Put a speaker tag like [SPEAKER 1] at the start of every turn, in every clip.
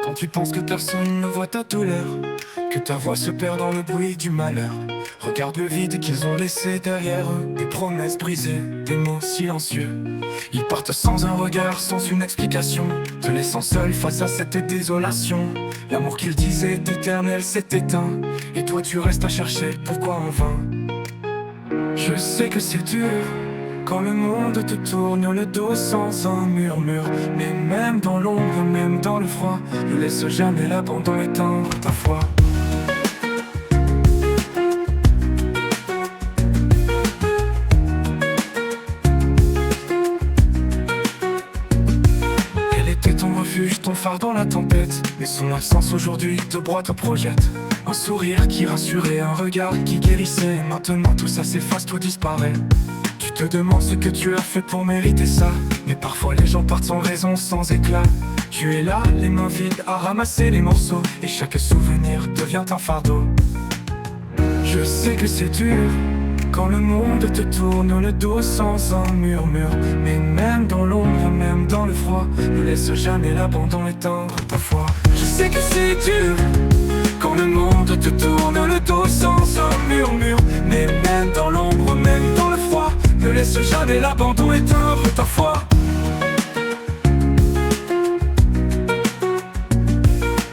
[SPEAKER 1] Quand tu penses que personne ne voit ta douleur, que ta voix se perd dans le bruit du malheur, regarde le vide qu'ils ont laissé derrière eux. Des promesses brisées, des mots silencieux. Ils partent sans un regard, sans une explication, te laissant seul face à cette désolation. L'amour qu'ils disaient éternel s'est éteint, et toi tu restes à chercher pourquoi en vain. Je sais que c'est dur quand le monde te tourne le dos sans un murmure. Mais même dans l'ombre, même dans le froid, ne laisse jamais l'abandon éteindre ta foi. Elle était ton refuge, ton phare dans la tempête, mais son absence aujourd'hui te broie, te projette. Un sourire qui rassurait, un regard qui guérissait. Et maintenant tout ça s'efface, tout disparaît. Tu te demandes ce que tu as fait pour mériter ça, mais parfois les gens partent sans raison, sans éclat. Tu es là, les mains vides, à ramasser les morceaux, et chaque souvenir devient un fardeau. Je sais que c'est dur quand le monde te tourne le dos sans un murmure. Mais même dans l'ombre, même dans le froid, ne laisse jamais l'abandon éteindre ta foi. Je sais que c'est dur quand le monde te tourne le dos sans un murmure. Mais même dans l'ombre, même dans le froid, ne laisse jamais l'abandon éteindre ta foi.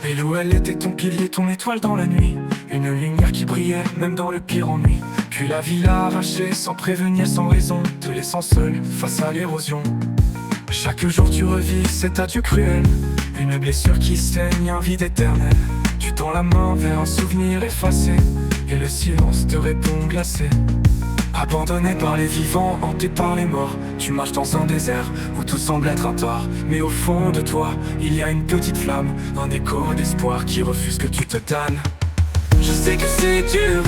[SPEAKER 1] Et où elle était ton pilier, ton étoile dans la nuit, une lumière qui brillait même dans le pire ennui. Puis la vie l'a arrachée sans prévenir, sans raison, te laissant seul face à l'érosion. Chaque jour tu revis cet adieu cruel, une blessure qui saigne, un vide éternel. Tu tends la main vers un souvenir effacé, et le silence te répond glacé. Abandonné par les vivants, hanté par les morts, tu marches dans un désert où tout semble être un tort. Mais au fond de toi, il y a une petite flamme, un écho d'espoir qui refuse que tu te damnes. Je sais que c'est dur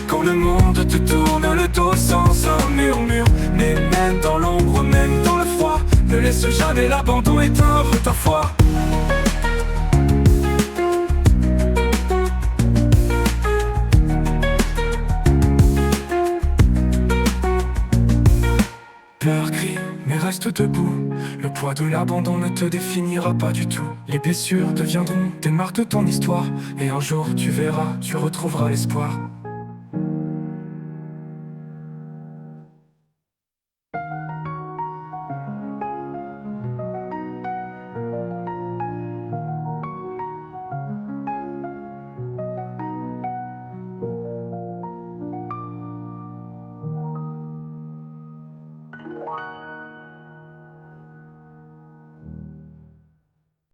[SPEAKER 1] quand le monde te tourne le dos sans un murmure. Mais même dans l'ombre, même dans le froid, ne laisse jamais l'abandon éteindre ta foi. Pleure, crie, mais reste debout. Le poids de l'abandon ne te définira pas du tout. Les blessures deviendront des marques de ton histoire, et un jour tu verras, tu retrouveras l'espoir.